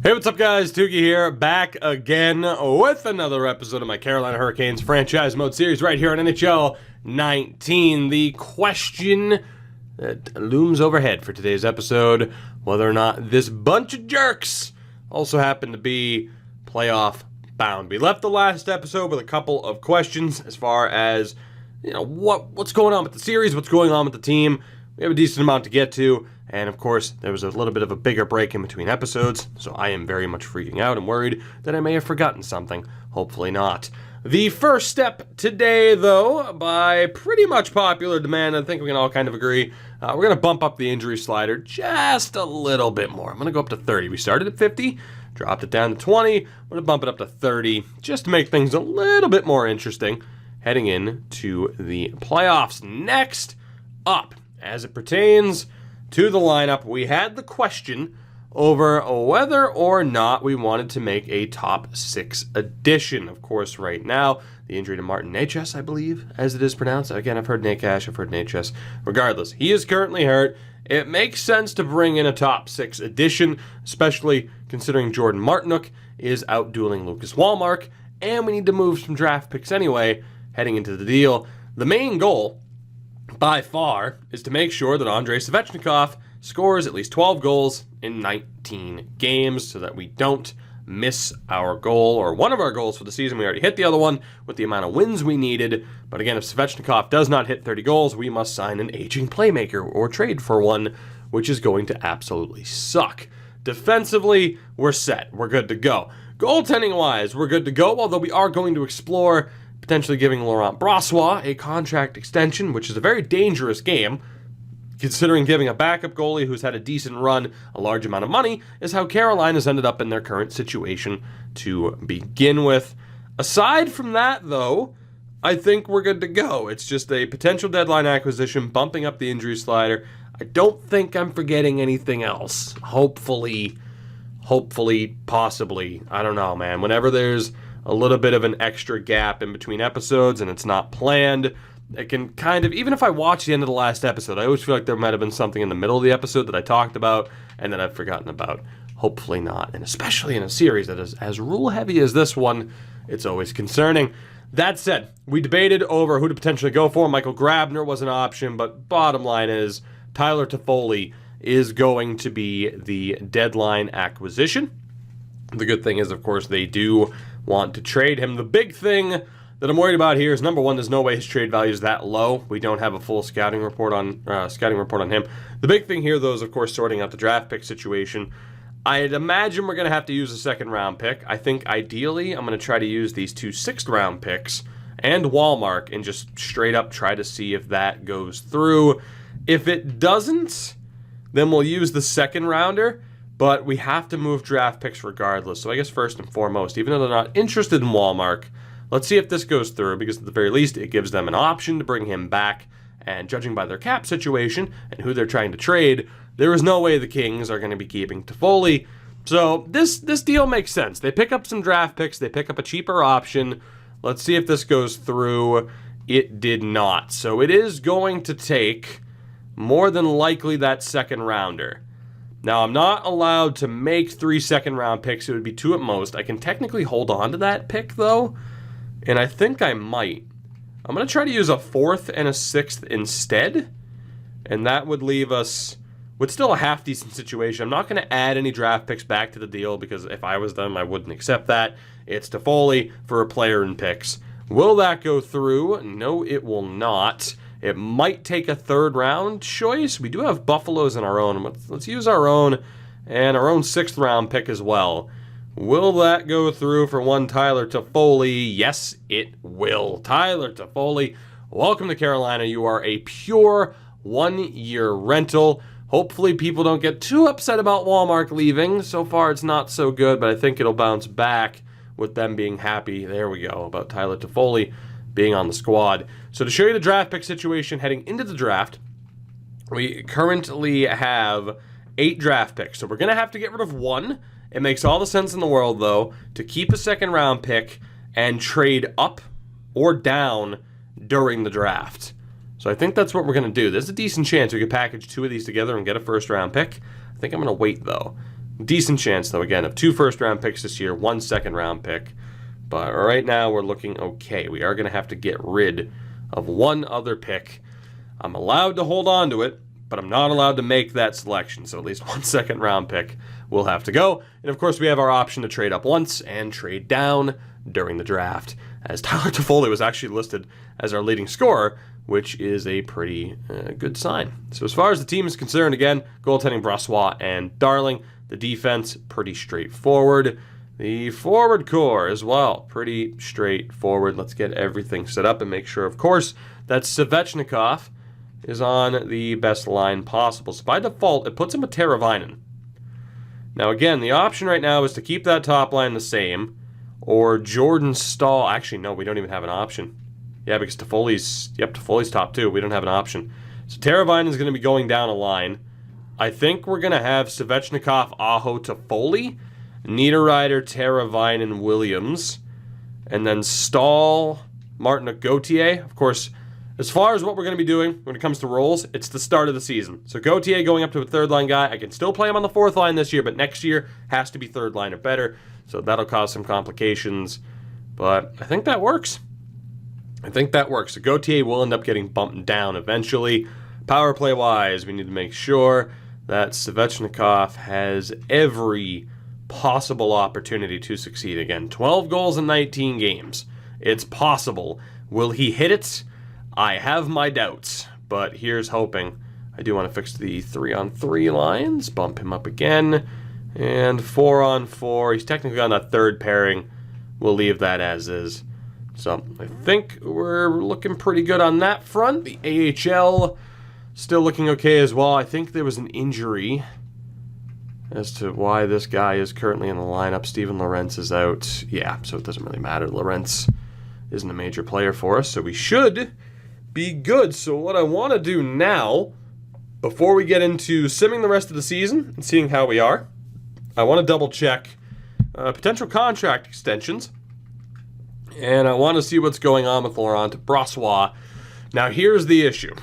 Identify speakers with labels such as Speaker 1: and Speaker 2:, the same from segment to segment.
Speaker 1: Hey, what's up, guys? Tuki here, back again with another episode of my Carolina Hurricanes franchise mode series right here on NHL 19. The question that looms overhead for today's episode, whether or not this bunch of jerks also happen to be playoff bound. We left the last episode with a couple of questions as far as, what's going on with the series, what's going on with the team. We have a decent amount to get to. And of course, there was a little bit of a bigger break in between episodes, so I am very much freaking out and worried that I may have forgotten something. Hopefully not. The first step today, though, by pretty much popular demand, I think we can all kind of agree, we're going to bump up the injury slider just a little bit more. I'm going to go up to 30. We started at 50, dropped it down to 20. I'm going to bump it up to 30 just to make things a little bit more interesting heading into the playoffs. Next up, as it pertains to the lineup, we had the question over whether or not we wanted to make a top 6 addition. Of course, right now, the injury to Martin Necas, I believe, as it is pronounced. Again, I've heard Necas, I've heard Necas. Regardless, he is currently hurt. It makes sense to bring in a top 6 addition, especially considering Jordan Martinook is out dueling Lucas Wallmark, and we need to move some draft picks anyway heading into the deal. The main goal, by far, is to make sure that Andrei Svechnikov scores at least 12 goals in 19 games so that we don't miss our goal, or one of our goals for the season. We already hit the other one with the amount of wins we needed, but again, if Svechnikov does not hit 30 goals, we must sign an aging playmaker or trade for one, which is going to absolutely suck. Defensively, we're set. We're good to go. Goaltending-wise, we're good to go, although we are going to explore potentially giving Laurent Brossoit a contract extension, which is a very dangerous game, considering giving a backup goalie who's had a decent run a large amount of money is how Carolina's ended up in their current situation to begin with. Aside from that, though, I think we're good to go. It's just a potential deadline acquisition, bumping up the injury slider. I don't think I'm forgetting anything else. Hopefully, possibly. I don't know, man. Whenever there's a little bit of an extra gap in between episodes and it's not planned, it can kind of, even if I watch the end of the last episode, I always feel like there might have been something in the middle of the episode that I talked about and that I've forgotten about. Hopefully not. And especially in a series that is as rule heavy as this one, it's always concerning. That said, we debated over who to potentially go for. Michael Grabner was an option, but bottom line is Tyler Toffoli is going to be the deadline acquisition. The good thing is, of course, they do want to trade him. The big thing that I'm worried about here is, number one, there's no way his trade value is that low. We don't have a full scouting report on him. The big thing here, though, is, of course, sorting out the draft pick situation. I'd imagine we're going to have to use a second-round pick. I think, ideally, I'm going to try to use these 2 sixth-round picks and Wallmark and just straight up try to see if that goes through. If it doesn't, then we'll use the second-rounder. But we have to move draft picks regardless. So I guess first and foremost, even though they're not interested in Wallmark, let's see if this goes through, because at the very least, it gives them an option to bring him back. And judging by their cap situation and who they're trying to trade, there is no way the Kings are going to be keeping Toffoli. So this deal makes sense. They pick up some draft picks. They pick up a cheaper option. Let's see if this goes through. It did not. So it is going to take more than likely that second rounder. Now, I'm not allowed to make 3 second-round picks. It would be 2 at most. I can technically hold on to that pick, though, and I think I might. I'm going to try to use a 4th and a 6th instead, and that would leave us with still a half-decent situation. I'm not going to add any draft picks back to the deal, because if I was them, I wouldn't accept that. It's Toffoli for a player and picks. Will that go through? No, it will not. It might take a 3rd-round choice. We do have Buffaloes in our own. Let's use our own and our own 6th-round pick as well. Will that go through for one Tyler Toffoli? Yes, it will. Tyler Toffoli, welcome to Carolina. You are a pure 1-year rental. Hopefully people don't get too upset about Wallmark leaving. So far it's not so good, but I think it'll bounce back with them being happy. There we go, about Tyler Toffoli being on the squad. So to show you the draft pick situation heading into the draft, we currently have 8 draft picks. So we're going to have to get rid of 1. It makes all the sense in the world, though, to keep a second-round pick and trade up or down during the draft. So I think that's what we're going to do. There's a decent chance we could package 2 of these together and get a first-round pick. I think I'm going to wait, though. Decent chance, though, again, of 2 first-round picks this year, 1 second-round pick. But right now, we're looking okay. We are going to have to get rid of 1 other pick. I'm allowed to hold on to it, but I'm not allowed to make that selection. So at least 1 second-round pick will have to go. And, of course, we have our option to trade up once and trade down during the draft, as Tyler Toffoli was actually listed as our leading scorer, which is a pretty good sign. So as far as the team is concerned, again, goaltending Brossoit and Darling. The defense, pretty straightforward. The forward core as well, pretty straightforward. Let's get everything set up and make sure, of course, that Svechnikov is on the best line possible. So by default, it puts him with Teravainen. Now again, the option right now is to keep that top line the same, or Jordan Staal. Actually, no, we don't even have an option. Yeah, because Toffoli's top 2. We don't have an option. So Teravainen is going to be going down a line. I think we're going to have Svechnikov, Aho, Toffoli, Niederreiter, Teravainen, Williams, and then Staal, Martin, Gauthier. Of course, as far as what we're going to be doing when it comes to roles, it's the start of the season. So Gauthier going up to a third-line guy. I can still play him on the fourth line this year, but next year has to be third line or better. So that'll cause some complications. But I think that works. So Gauthier will end up getting bumped down eventually. Power play-wise, we need to make sure that Svechnikov has every possible opportunity to succeed. Again, 12 goals in 19 games. It's possible. Will he hit it? I have my doubts, but here's hoping. I do want to fix the 3-on-3 lines, bump him up again, and 4-on-4. He's technically on that third pairing. We'll leave that as is. So I think we're looking pretty good on that front. The AHL still looking okay as well. I think there was an injury as to why this guy is currently in the lineup. Steven Lorentz is out. Yeah, so it doesn't really matter. Lorentz isn't a major player for us, so we should be good. So what I want to do now, before we get into simming the rest of the season and seeing how we are, I want to double-check potential contract extensions, and I want to see what's going on with Laurent Brossoit. Now, here's the issue.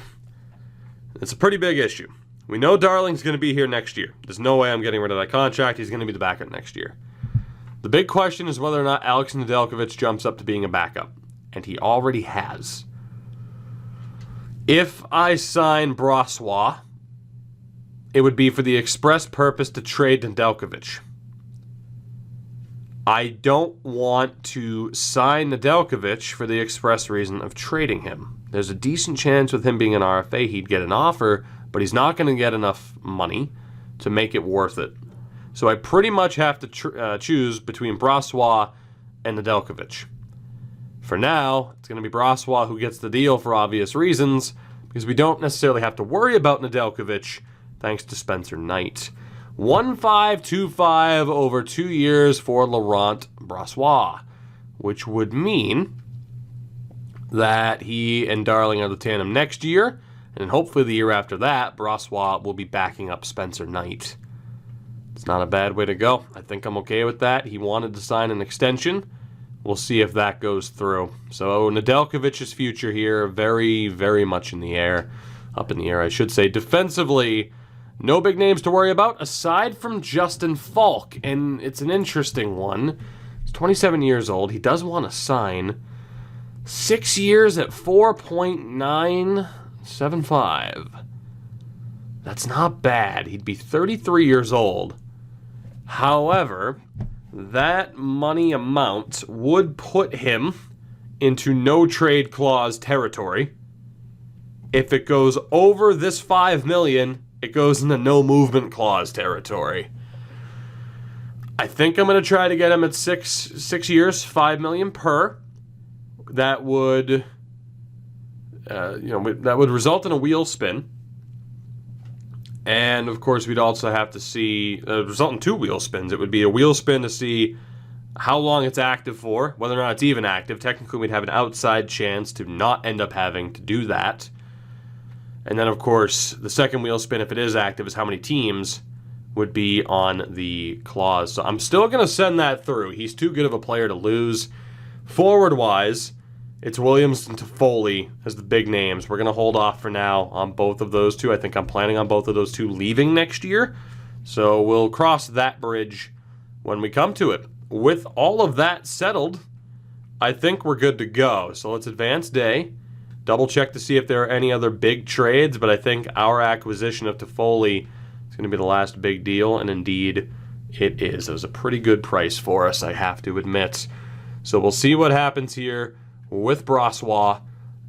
Speaker 1: It's a pretty big issue. We know Darling's going to be here next year. There's no way I'm getting rid of that contract. He's going to be the backup next year. The big question is whether or not Alex Nedeljkovic jumps up to being a backup, and he already has. If I sign Brossoit, it would be for the express purpose to trade Nedeljkovic. I don't want to sign Nedeljkovic for the express reason of trading him. There's a decent chance with him being an RFA he'd get an offer, but he's not going to get enough money to make it worth it. So I pretty much have to choose between Brossoit and Nedeljkovic. For now, it's going to be Brossoit who gets the deal for obvious reasons, because we don't necessarily have to worry about Nedeljkovic thanks to Spencer Knight. 1.525 over 2 years for Laurent Brossoit, which would mean that he and Darling are the tandem next year, and hopefully the year after that, Brossoit will be backing up Spencer Knight. It's not a bad way to go. I think I'm okay with that. He wanted to sign an extension. We'll see if that goes through. So Nedeljkovic's future here, very, very much in the air. Up in the air, I should say. Defensively, no big names to worry about, aside from Justin Faulk. And it's an interesting one. He's 27 years old. He does want to sign 6 years at $4.975. That's not bad. He'd be 33 years old. However, that money amount would put him into no trade clause territory. If it goes over this $5 million, it goes into no movement clause territory. I think I'm going to try to get him at six years, $5 million per. That would, that would result in a wheel spin. And, of course, we'd also have to see, result in 2 wheel spins. It would be a wheel spin to see how long it's active for, whether or not it's even active. Technically, we'd have an outside chance to not end up having to do that. And then, of course, the second wheel spin, if it is active, is how many teams would be on the clause. So I'm still going to send that through. He's too good of a player to lose. Forward-wise, it's Williams and Toffoli as the big names. We're going to hold off for now on both of those two. I think I'm planning on both of those two leaving next year. So we'll cross that bridge when we come to it. With all of that settled, I think we're good to go. So let's advance day. Double check to see if there are any other big trades, but I think our acquisition of Toffoli is going to be the last big deal, and indeed it is. It was a pretty good price for us, I have to admit. So we'll see what happens here with Brossois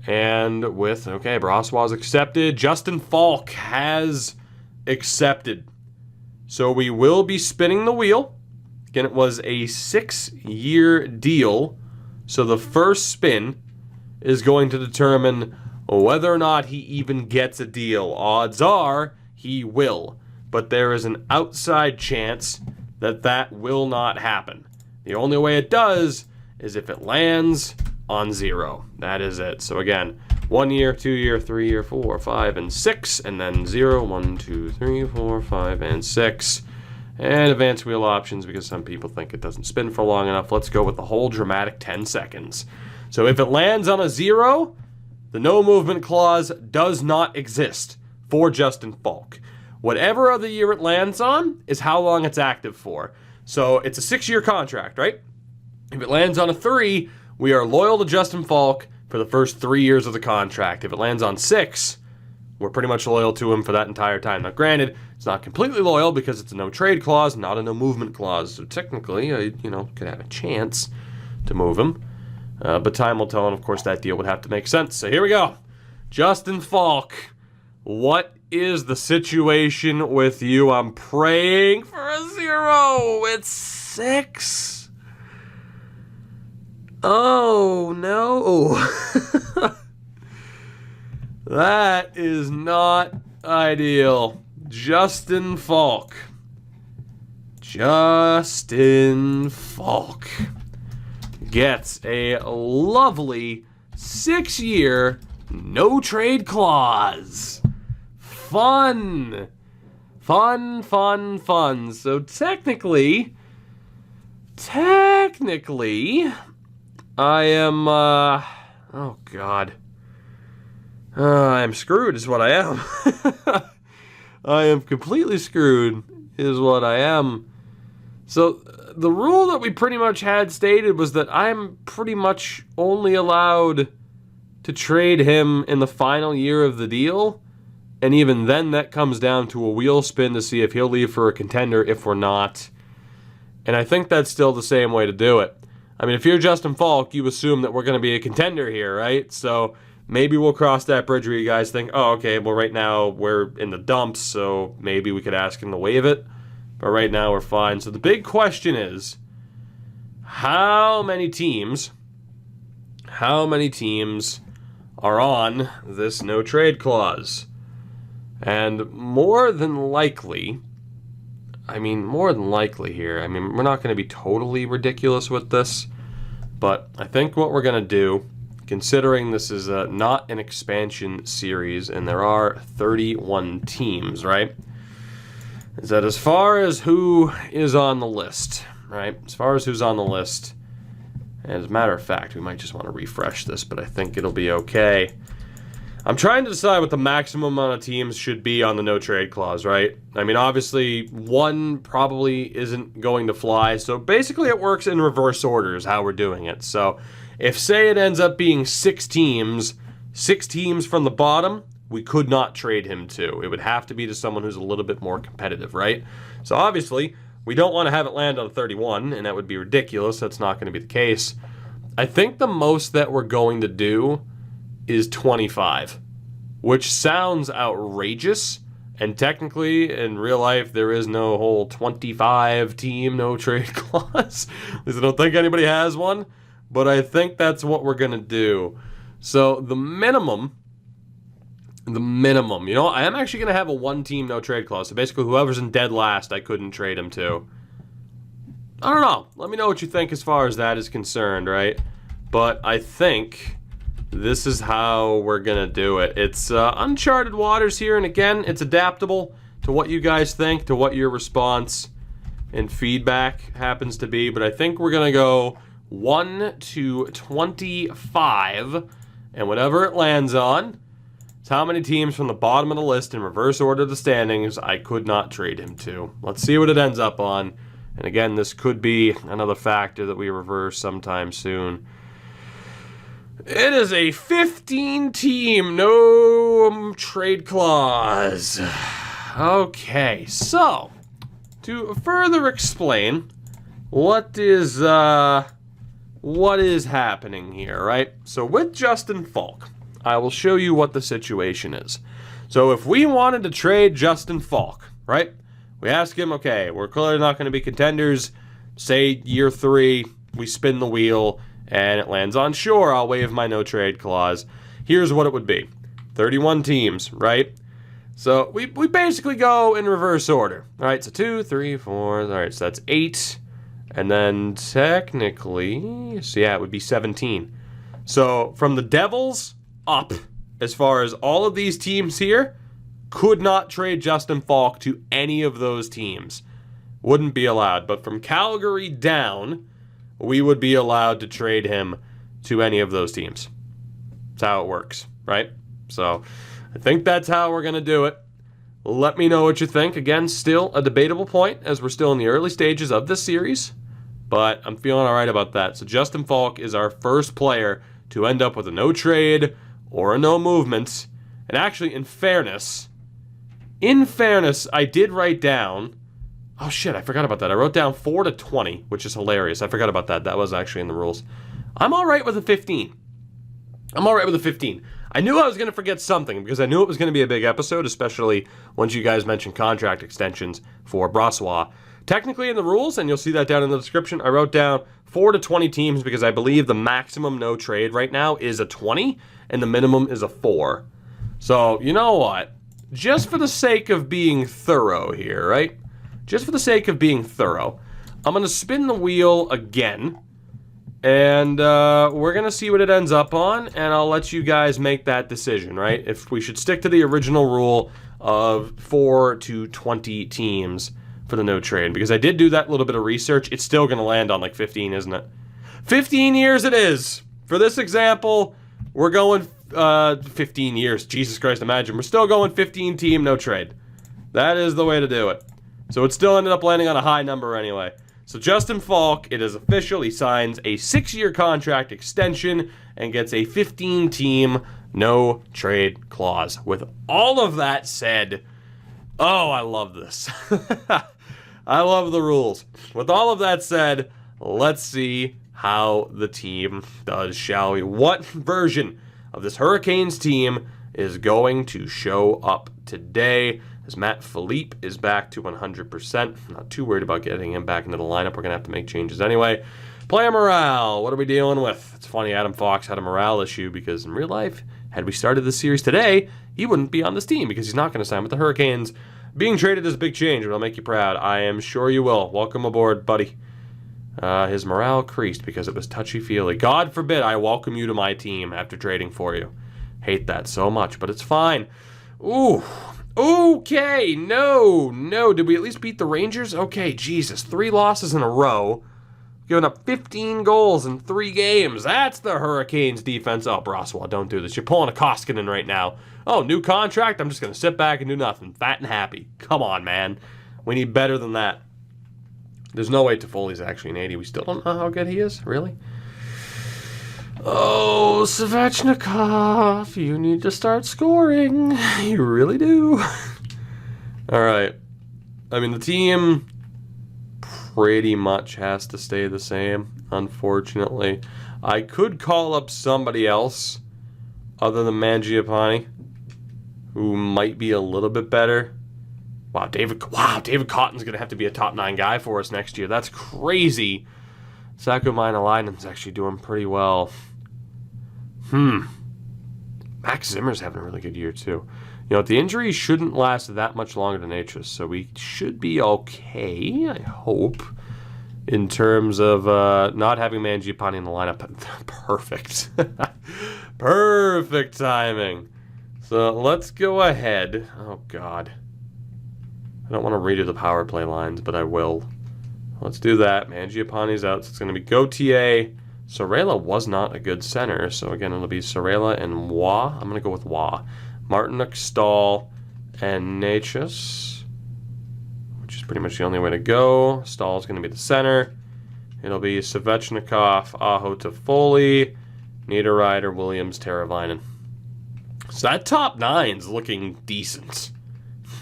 Speaker 1: and with, okay, Brossois accepted. Justin Faulk has accepted. So we will be spinning the wheel. Again, it was a 6-year deal. So the first spin is going to determine whether or not he even gets a deal. Odds are he will, but there is an outside chance that that will not happen. The only way it does is if it lands on 0. That is it. So again, 1 year, 2 year, 3 year, 4, 5, and 6, and then 0, 1, 2, 3, 4, 5, and 6. And advance wheel options, because some people think it doesn't spin for long enough. Let's go with the whole dramatic 10 seconds. So if it lands on a 0, the no movement clause does not exist for Justin Faulk. Whatever other year it lands on is how long it's active for. So it's a 6-year contract, right? If it lands on a 3, we are loyal to Justin Faulk for the first 3 years of the contract. If it lands on 6, we're pretty much loyal to him for that entire time. Now, granted, it's not completely loyal because it's a no trade clause, not a no movement clause. So technically, I, could have a chance to move him. But time will tell, and of course that deal would have to make sense. So here we go. Justin Faulk, what is the situation with you? I'm praying for a 0. It's 6. Oh, no. That is not ideal. Justin Faulk. Justin Faulk gets a lovely 6-year no trade clause. Fun. Fun, fun, fun. So technically, I am, oh God. I'm screwed is what I am. I am completely screwed is what I am. So the rule that we pretty much had stated was that I'm pretty much only allowed to trade him in the final year of the deal. And even then that comes down to a wheel spin to see if he'll leave for a contender if we're not. And I think that's still the same way to do it. I mean, if you're Justin Faulk, you assume that we're going to be a contender here, right? So maybe we'll cross that bridge where you guys think, oh, okay, well, right now we're in the dumps, so maybe we could ask him to waive it. But right now we're fine. So the big question is, how many teams are on this no trade clause? And more than likely here, we're not going to be totally ridiculous with this, but I think what we're going to do, considering this is not an expansion series and there are 31 teams, right, is that as far as who is on the list, right, as far as who's on the list, and as a matter of fact, we might just want to refresh this, but I think it'll be okay. I'm trying to decide what the maximum amount of teams should be on the no trade clause, right? I mean, obviously, 1 probably isn't going to fly. So basically, it works in reverse order is how we're doing it. So if, say, it ends up being 6 teams from the bottom, we could not trade him to. It would have to be to someone who's a little bit more competitive, right? So obviously, we don't want to have it land on 31, and that would be ridiculous. That's not going to be the case. I think the most that we're going to do is 25, which sounds outrageous, and technically in real life there is no whole 25 team no trade clause. At least I don't think anybody has one, but I think that's what we're gonna do. So the minimum, I am actually gonna have a 1 team no trade clause. So basically whoever's in dead last I couldn't trade him to. I don't know, let me know what you think as far as that is concerned, right? But I think this is how we're going to do it. It's uncharted waters here, and again, it's adaptable to what you guys think, to what your response and feedback happens to be. But I think we're going to go 1 to 25, and whatever it lands on, is how many teams from the bottom of the list in reverse order of the standings I could not trade him to. Let's see what it ends up on. And again, this could be another factor that we reverse sometime soon. It is a 15-team no trade clause. Okay, so to further explain what is happening here, right? So with Justin Faulk, I will show you what the situation is. So if we wanted to trade Justin Faulk, right? We ask him, okay, we're clearly not going to be contenders. Say year 3, we spin the wheel, and it lands on shore. I'll waive my no trade clause. Here's what it would be. 31 teams, right? So we basically go in reverse order. All right, so 2, 3, 4. All right, so that's 8. And then technically, so yeah, it would be 17. So from the Devils up, as far as all of these teams here, could not trade Justin Faulk to any of those teams. Wouldn't be allowed. But from Calgary down, we would be allowed to trade him to any of those teams. That's how it works, right? So I think that's how we're going to do it. Let me know what you think. Again, still a debatable point as we're still in the early stages of this series, but I'm feeling all right about that. So Justin Faulk is our first player to end up with a no trade or a no movement. And actually, in fairness, I did write down, oh shit, I forgot about that. I wrote down 4 to 20, which is hilarious. I forgot about that. That was actually in the rules. I'm all right with a 15. I knew I was going to forget something because I knew it was going to be a big episode, especially once you guys mentioned contract extensions for Brossois. Technically in the rules, and you'll see that down in the description, I wrote down 4 to 20 teams because I believe the maximum no trade right now is a 20 and the minimum is a 4. So, you know what? Just for the sake of being thorough here, right? Just for the sake of being thorough, I'm going to spin the wheel again. And we're going to see what it ends up on, and I'll let you guys make that decision, right? If we should stick to the original rule of 4 to 20 teams for the no trade. Because I did do that little bit of research. It's still going to land on like 15, isn't it? 15 years it is. For this example, we're going 15 years. Jesus Christ, imagine. We're still going 15-team no trade. That is the way to do it. So it still ended up landing on a high number anyway. So Justin Faulk, it is official. He signs a 6-year contract extension and gets a 15-team no trade clause. With all of that said, oh, I love this. I love the rules. With all of that said, let's see how the team does, shall we? What version of this Hurricanes team is going to show up today? As Matt Philippe is back to 100%. I'm not too worried about getting him back into the lineup. We're going to have to make changes anyway. Player morale. What are we dealing with? It's funny, Adam Fox had a morale issue because in real life, had we started this series today, he wouldn't be on this team because he's not going to sign with the Hurricanes. Being traded is a big change. It'll make you proud. I am sure you will. Welcome aboard, buddy. His morale creased because it was touchy-feely. God forbid I welcome you to my team after trading for you. Hate that so much, but it's fine. Ooh. Okay, no. Did we at least beat the Rangers? Okay, Jesus. 3 losses in a row. Giving up 15 goals in 3 games. That's the Hurricanes defense. Oh, Brossois, don't do this. You're pulling a Koskinen right now. Oh, new contract? I'm just going to sit back and do nothing. Fat and happy. Come on, man. We need better than that. There's no way Toffoli's actually an 80. We still don't know how good he is? Really? Oh, Svechnikov, you need to start scoring. You really do. All right. I mean, the team pretty much has to stay the same, unfortunately. I could call up somebody else other than Mangiapane who might be a little bit better. Wow, David Cotton's going to have to be a top 9 guy for us next year. That's crazy. Saku Mainalinen's actually doing pretty well. Max Zimmer's having a really good year, too. You know, the injury shouldn't last that much longer than Atris, so we should be okay, I hope, in terms of not having Mangiapane in the lineup. Perfect. Perfect timing. So let's go ahead. Oh, God. I don't want to redo the power play lines, but I will. Let's do that. Mangiapane's out, so it's going to be Gauthier. Sorella was not a good center, so again, it'll be Sorella and Waugh. I'm going to go with Waugh. Martinook, Stahl, and Natchez, which is pretty much the only way to go. Stahl's going to be the center. It'll be Svechnikov, Aho, Toffoli, Niederreiter, Williams, Teravainen. So that top nine's looking decent.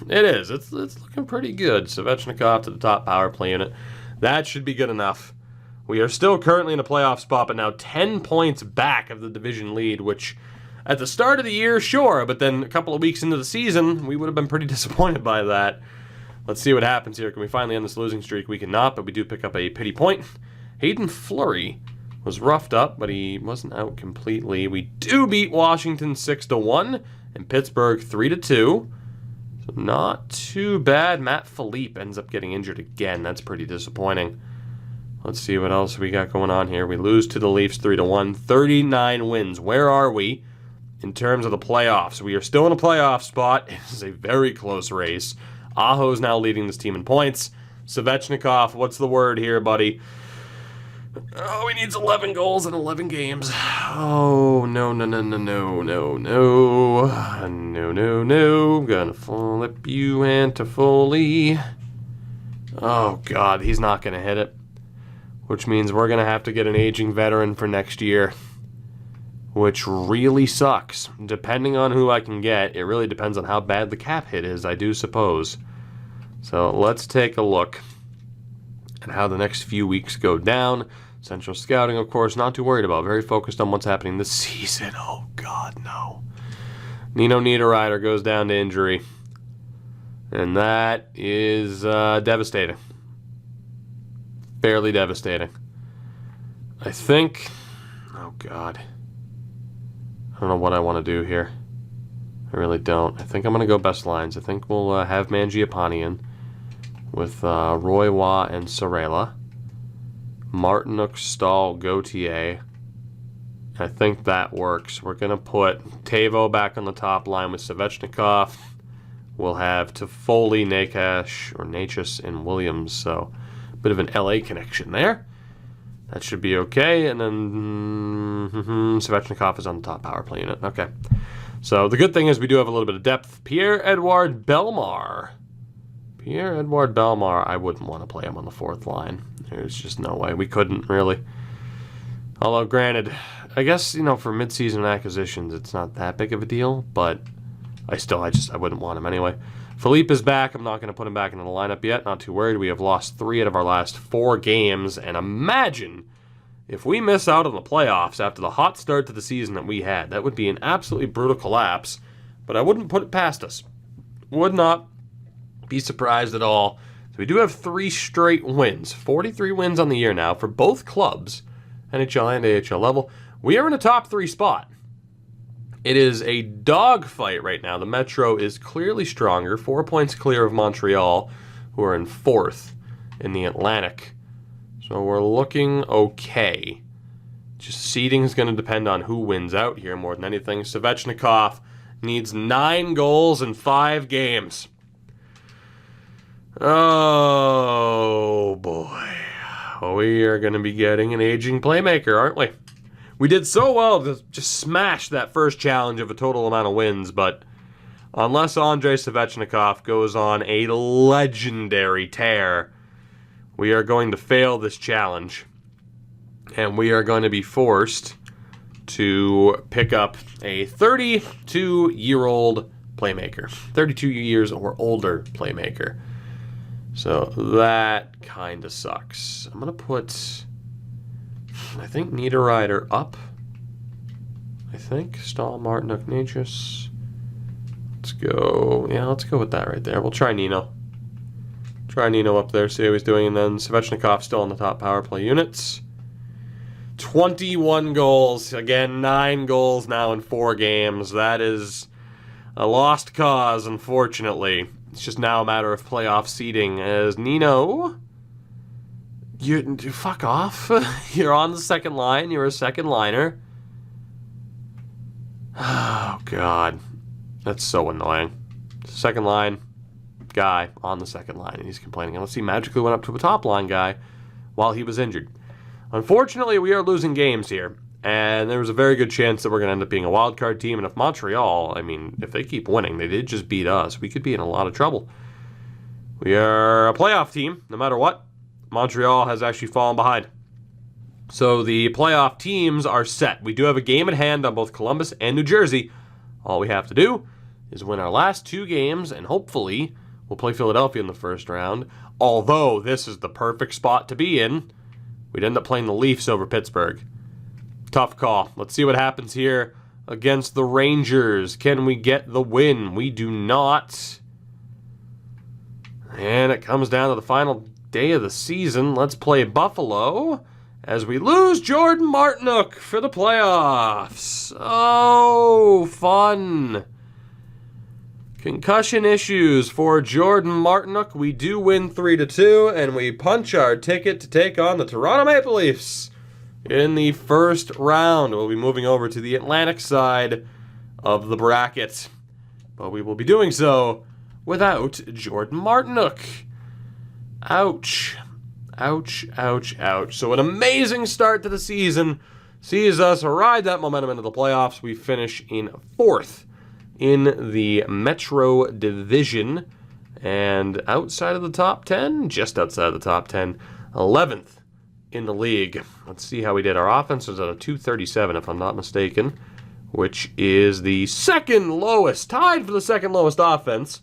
Speaker 1: It is. It's looking pretty good. Svechnikov to the top power play unit. That should be good enough. We are still currently in a playoff spot, but now 10 points back of the division lead, which at the start of the year, sure, but then a couple of weeks into the season, we would have been pretty disappointed by that. Let's see what happens here. Can we finally end this losing streak? We cannot, but we do pick up a pity point. Hayden Fleury was roughed up, but he wasn't out completely. We do beat Washington 6-1 and Pittsburgh 3-2. So not too bad. Matt Philippe ends up getting injured again. That's pretty disappointing. Let's see what else we got going on here. We lose to the Leafs 3-1. 39 wins. Where are we in terms of the playoffs? We are still in a playoff spot. It is a very close race. Aho's now leading this team in points. Svechnikov, what's the word here, buddy? Oh, he needs 11 goals in 11 games. Oh, no. I'm gonna flip you and Toffoli. Oh, God, he's not gonna hit it. Which means we're gonna have to get an aging veteran for next year. Which really sucks. Depending on who I can get, it really depends on how bad the cap hit is, I do suppose. So let's take a look at how the next few weeks go down. Central Scouting, of course, not too worried about. Very focused on what's happening this season. Oh, God, no. Nino Niederreiter goes down to injury. And that is devastating. Fairly devastating. I think... Oh, God. I don't know what I want to do here. I really don't. I think I'm going to go best lines. I think we'll have Mangiapane in with Roy Waugh and Sorella. Martinook, Stahl, Gauthier. I think that works. We're going to put Tavo back on the top line with Svechnikov. We'll have Toffoli, Natchez, and Williams. So a bit of an LA connection there. That should be okay. And then Svechnikov is on the top power play unit. Okay. So the good thing is we do have a little bit of depth. Pierre-Edouard Bellemare. Pierre-Edouard Bellemare, I wouldn't want to play him on the fourth line. There's just no way. We couldn't, really. Although, granted, I guess, for mid-season acquisitions, it's not that big of a deal, but I wouldn't want him anyway. Philippe is back. I'm not going to put him back into the lineup yet. Not too worried. We have lost 3 out of our last 4 games, and imagine if we miss out on the playoffs after the hot start to the season that we had. That would be an absolutely brutal collapse, but I wouldn't put it past us. Would not be surprised at all. So we do have 3 straight wins. 43 wins on the year now for both clubs, NHL and AHL level. We are in a top 3 spot. It is a dogfight right now. The Metro is clearly stronger, 4 points clear of Montreal, who are in 4th in the Atlantic. So we're looking okay. Just seeding is going to depend on who wins out here more than anything. Svechnikov needs 9 goals in 5 games. Oh, boy. We are going to be getting an aging playmaker, aren't we? We did so well to just smash that first challenge of a total amount of wins, but unless Andrei Svechnikov goes on a legendary tear, we are going to fail this challenge, and we are going to be forced to pick up a 32-year-old playmaker. 32 years or older playmaker. So that kind of sucks. I'm going to put, I think, Niederreiter up. I think. Stahl, Martinook, Natchez. Let's go. Yeah, let's go with that right there. We'll try Nino. Try Nino up there, see how he's doing. And then Svechnikov still on the top power play units. 21 goals. Again, 9 goals now in 4 games. That is a lost cause, unfortunately. It's just now a matter of playoff seeding. As Nino, you fuck off. You're on the second line. You're a second liner. Oh, God. That's so annoying. Second line guy on the second line, and he's complaining. Unless he magically went up to a top line guy while he was injured. Unfortunately, we are losing games here. And there was a very good chance that we're going to end up being a wild card team. And if Montreal, if they keep winning, they did just beat us, we could be in a lot of trouble. We are a playoff team, no matter what. Montreal has actually fallen behind. So the playoff teams are set. We do have a game at hand on both Columbus and New Jersey. All we have to do is win our last 2 games, and hopefully we'll play Philadelphia in the first round. Although this is the perfect spot to be in. We'd end up playing the Leafs over Pittsburgh. Tough call. Let's see what happens here against the Rangers. Can we get the win? We do not. And it comes down to the final day of the season. Let's play Buffalo as we lose Jordan Martinook for the playoffs. Oh, fun. Concussion issues for Jordan Martinook. We do win 3-2, and we punch our ticket to take on the Toronto Maple Leafs in the first round. We'll be moving over to the Atlantic side of the bracket, but we will be doing so without Jordan Martinook. Ouch. Ouch, ouch, ouch. So an amazing start to the season sees us ride that momentum into the playoffs. We finish in 4th in the Metro Division, and outside of the top 10, just outside of the top 10, 11th in the league. Let's see how we did. Our offense was at a 237, if I'm not mistaken, which is the second lowest, tied for the second lowest offense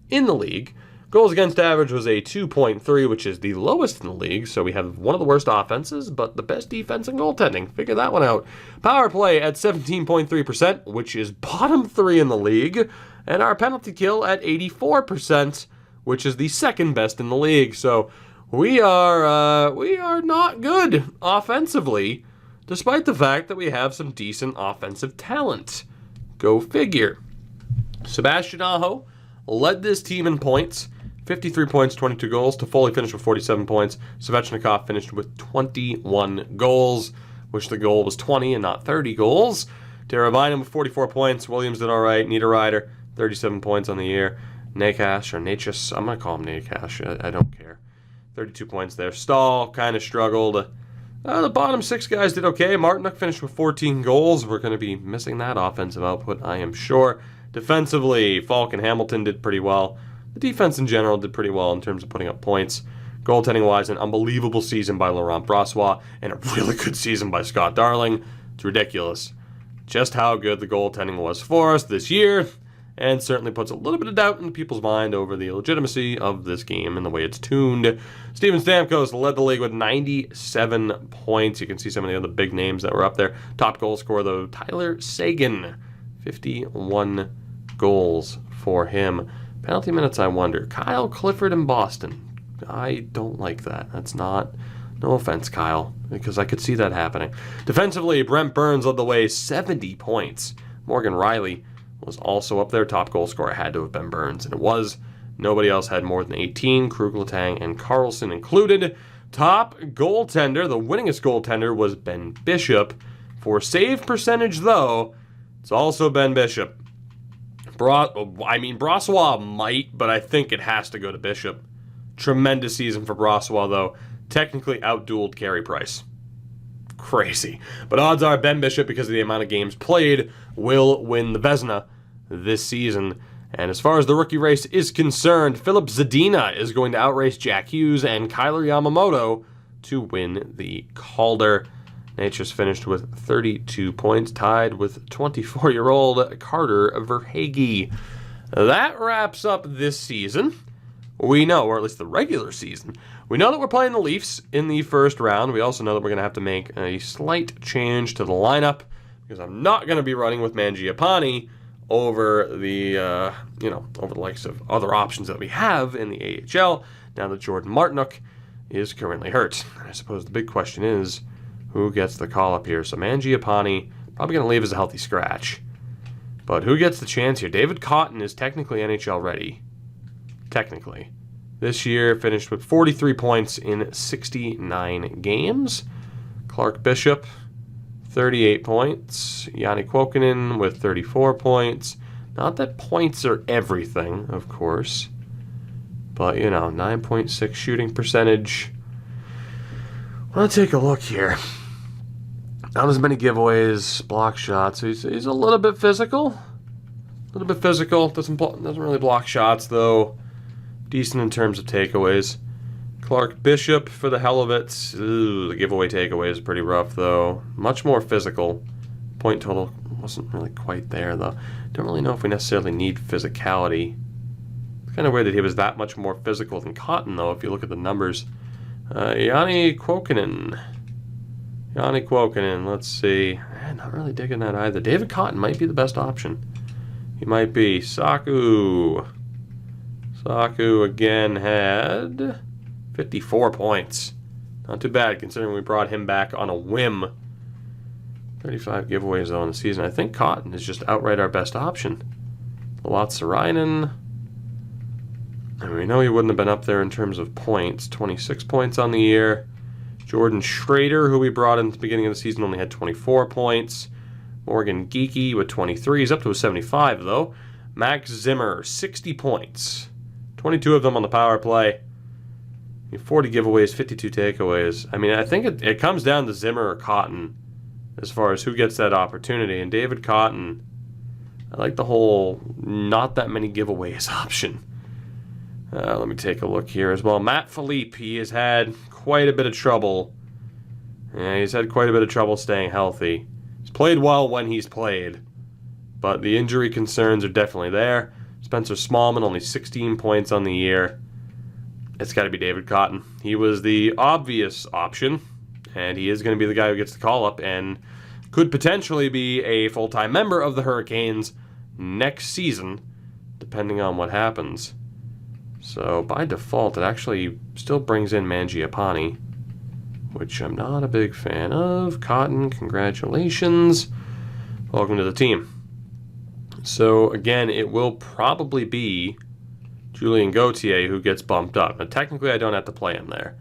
Speaker 1: in the league. Goals against average was a 2.3, which is the lowest in the league, so we have one of the worst offenses, but the best defense and goaltending. Figure that one out. Power play at 17.3%, which is bottom 3 in the league, and our penalty kill at 84%, which is the second best in the league. So we are not good offensively, despite the fact that we have some decent offensive talent. Go figure. Sebastian Aho led this team in points. 53 points, 22 goals. Toffoli finished with 47 points. Svechnikov finished with 21 goals, which the goal was 20 and not 30 goals. Teravainen with 44 points. Williams did all right. Niederreiter, 37 points on the year. Nakash, or Nachas, I'm going to call him Nakash. I don't care. 32 points there. Stahl kind of struggled. The bottom 6 guys did okay. Martinook finished with 14 goals. We're going to be missing that offensive output, I am sure. Defensively, Faulk and Hamilton did pretty well. The defense in general did pretty well in terms of putting up points. Goaltending-wise, an unbelievable season by Laurent Brossoit and a really good season by Scott Darling. It's ridiculous just how good the goaltending was for us this year, and certainly puts a little bit of doubt in people's mind over the legitimacy of this game and the way it's tuned. Steven Stamkos led the league with 97 points. You can see some of the other big names that were up there. Top goal scorer, though, Tyler Seguin. 51 goals for him. Penalty minutes, I wonder. Kyle Clifford in Boston. I don't like that. That's not... No offense, Kyle, because I could see that happening. Defensively, Brent Burns led the way, 70 points. Morgan Riley was also up there. Top goal scorer had to have been Burns, and it was. Nobody else had more than 18. Krug, Letang, and Carlson included. Top goaltender, the winningest goaltender, was Ben Bishop. For save percentage, though, it's also Ben Bishop. Brossoit might, but I think it has to go to Bishop. Tremendous season for Brossoit, though. Technically outdueled Carey Price. Crazy. But odds are Ben Bishop, because of the amount of games played, will win the Vezina this season. And as far as the rookie race is concerned, Philip Zadina is going to outrace Jack Hughes and Kyler Yamamoto to win the Calder. Nature's finished with 32 points, tied with 24-year-old Carter Verhaeghe. That wraps up this season. We know, or at least the regular season, we know that we're playing the Leafs in the first round. We also know that we're going to have to make a slight change to the lineup, because I'm not going to be running with Mangiapane over the, over the likes of other options that we have in the AHL, now that Jordan Martinook is currently hurt. I suppose the big question is, who gets the call-up here? So Mangiapane, probably going to leave as a healthy scratch. But who gets the chance here? David Cotton is technically NHL ready. Technically. This year finished with 43 points in 69 games. Clark Bishop, 38 points. Yanni Kuokkanen with 34 points. Not that points are everything, of course. But, 9.6 shooting percentage. Let's take a look here. Not as many giveaways, block shots. He's a little bit physical. A little bit physical. Doesn't really block shots, though. Decent in terms of takeaways. Clark Bishop, for the hell of it. Ooh, the giveaway takeaway is pretty rough, though. Much more physical. Point total wasn't really quite there, though. Don't really know if we necessarily need physicality. It's kind of weird that he was that much more physical than Cotton, though, if you look at the numbers. Yanni Kuokkanen. Let's see. Not really digging that either. David Cotton might be the best option. He might be. Saku again had 54 points. Not too bad, considering we brought him back on a whim. 35 giveaways, though, in the season. I think Cotton is just outright our best option. Latsarainen. And we know he wouldn't have been up there in terms of points. 26 points on the year. Jordan Schrader, who we brought in at the beginning of the season, only had 24 points. Morgan Geekie with 23. He's up to a 75, though. Max Zimmer, 60 points. 22 of them on the power play. 40 giveaways, 52 takeaways. I mean, I think it comes down to Zimmer or Cotton as far as who gets that opportunity. And David Cotton, I like the whole not that many giveaways option. Let me take a look here as well. Matt Philippe, he has had quite a bit of trouble. He's had quite a bit of trouble staying healthy. He's played well when he's played, but the injury concerns are definitely there. Spencer Smallman, only 16 points on the year. It's got to be David Cotton. He was the obvious option, and he is going to be the guy who gets the call-up and could potentially be a full-time member of the Hurricanes next season, depending on what happens. So, by default, it actually still brings in Mangiapane, which I'm not a big fan of. Cotton, congratulations. Welcome to the team. So, again, it will probably be Julien Gauthier who gets bumped up. Now, technically, I don't have to play him there.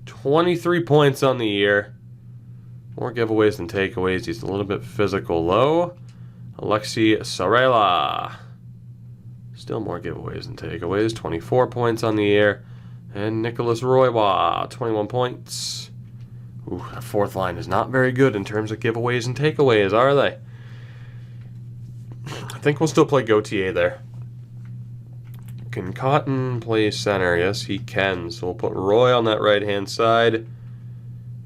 Speaker 1: 23 points on the year. More giveaways than takeaways. He's a little bit physical, though. Alexei Sarela. Still more giveaways than takeaways. 24 points on the year. And Nicholas Roy, 21 points. Ooh, that fourth line is not very good in terms of giveaways and takeaways, are they? I think we'll still play Gauthier there. Can Cotton play center? Yes, he can. So we'll put Roy on that right-hand side.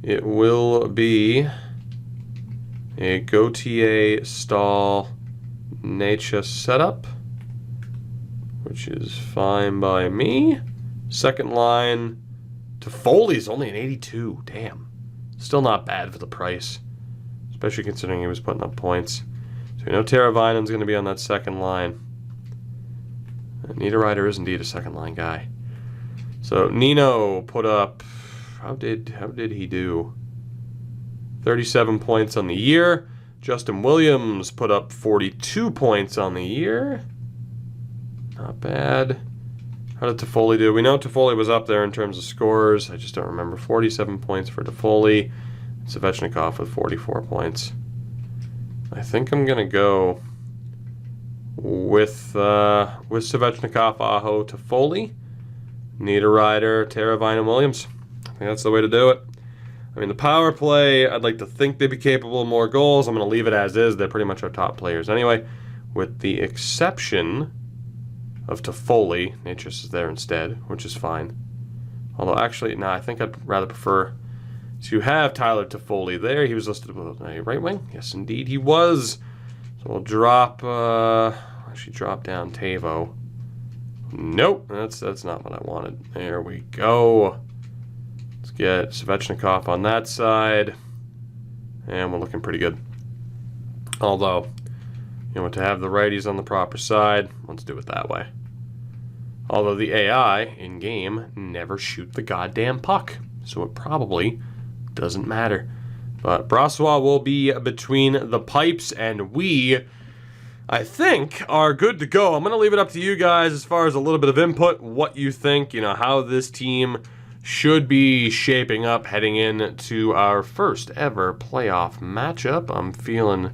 Speaker 1: It will be a Gauthier, Stahl, Nature setup, which is fine by me. Second line, Toffoli's only an 82. Damn. Still not bad for the price, especially considering he was putting up points. So we know Teravainen's going to be on that second line. And Niederreiter is indeed a second line guy. So Nino put up, how did he do? 37 points on the year. Justin Williams put up 42 points on the year. Not bad. How did Toffoli do? We know Toffoli was up there in terms of scores. I just don't remember. 47 points for Toffoli. Svechnikov with 44 points. I think I'm going to go with Svechnikov, Aho, Toffoli, Niederreiter, Teravainen, Williams. I think that's the way to do it. I mean, the power play, I'd like to think they'd be capable of more goals. I'm going to leave it as is. They're pretty much our top players anyway, with the exception of Toffoli. Natchez is there instead, which is fine. Although, actually, no, I think I'd rather prefer to have Tyler Toffoli there. He was listed with a right wing. Yes, indeed, he was. So we'll drop, actually drop down Tavo. Nope, that's not what I wanted. There we go. Let's get Svechnikov on that side. And we're looking pretty good. Although, you know, to have the righties on the proper side, let's do it that way. Although the AI in-game never shoot the goddamn puck. So it probably doesn't matter. But Brassois will be between the pipes, and we, I think, are good to go. I'm going to leave it up to you guys as far as a little bit of input, what you think, you know, how this team should be shaping up heading into our first ever playoff matchup. I'm feeling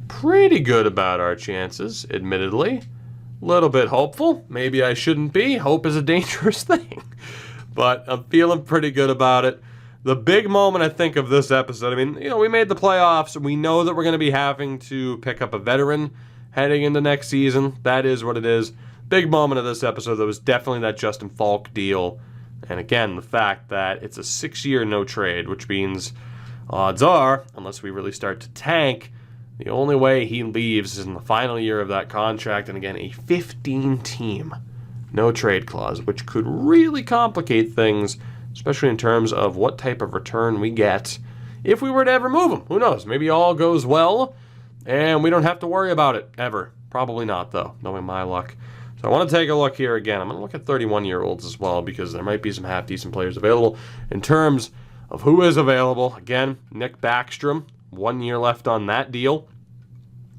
Speaker 1: pretty good about our chances, admittedly. A little bit hopeful. Maybe I shouldn't be. Hope is a dangerous thing. But I'm feeling pretty good about it. the big moment, I think, of this episode, I mean, we made the playoffs. We know that we're going to be having to pick up a veteran heading into next season. That is what it is. Big moment of this episode, that was definitely that Justin Faulk deal. And again, the fact that it's a 6-year no trade, which means odds are, unless we really start to tank, the only way he leaves is in the final year of that contract. And again, a 15-team no trade clause, which could really complicate things, especially in terms of what type of return we get if we were to ever move him. Who knows? Maybe all goes well and we don't have to worry about it ever. Probably not, though, knowing my luck. So I want to take a look here again. I'm going to look at 31-year-olds as well, because there might be some half-decent players available. In terms of who is available, again, Nick Backstrom, 1 year left on that deal.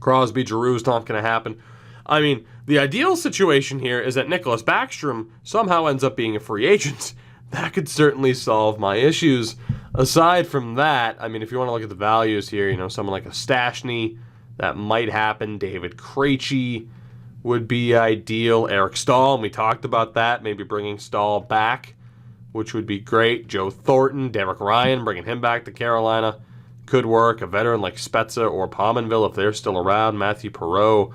Speaker 1: Crosby, Giroux's not going to happen. I mean, the ideal situation here is that Nicholas Backstrom somehow ends up being a free agent. That could certainly solve my issues. Aside from that, I mean, if you want to look at the values here, someone like a Stastny, that might happen. David Krejci would be ideal. Eric Stahl, and we talked about that, maybe bringing Stahl back, which would be great. Joe Thornton, Derek Ryan, bringing him back to Carolina could work. A veteran like Spezza or Pominville, if they're still around. Matthew Perreault.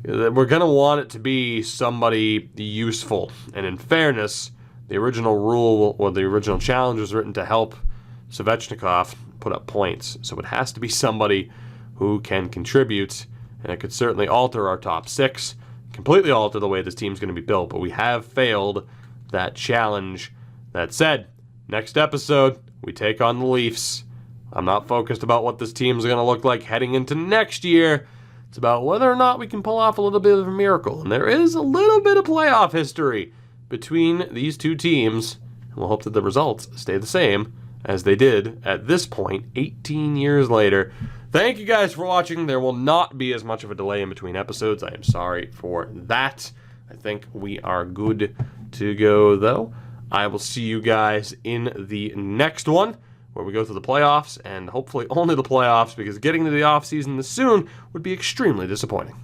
Speaker 1: We're going to want it to be somebody useful. And in fairness, the original rule, or the original challenge, was written to help Svechnikov put up points. So it has to be somebody who can contribute, and it could certainly alter our top 6, completely alter the way this team's going to be built. But we have failed that challenge. That said, next episode, we take on the Leafs. I'm not focused about what this team's going to look like heading into next year. It's about whether or not we can pull off a little bit of a miracle. And there is a little bit of playoff history between these two teams. And we'll hope that the results stay the same as they did at this point, 18 years later. Thank you guys for watching. There will not be as much of a delay in between episodes. I am sorry for that. I think we are good to go, though. I will see you guys in the next one, where we go through the playoffs, and hopefully only the playoffs, because getting to the offseason this soon would be extremely disappointing.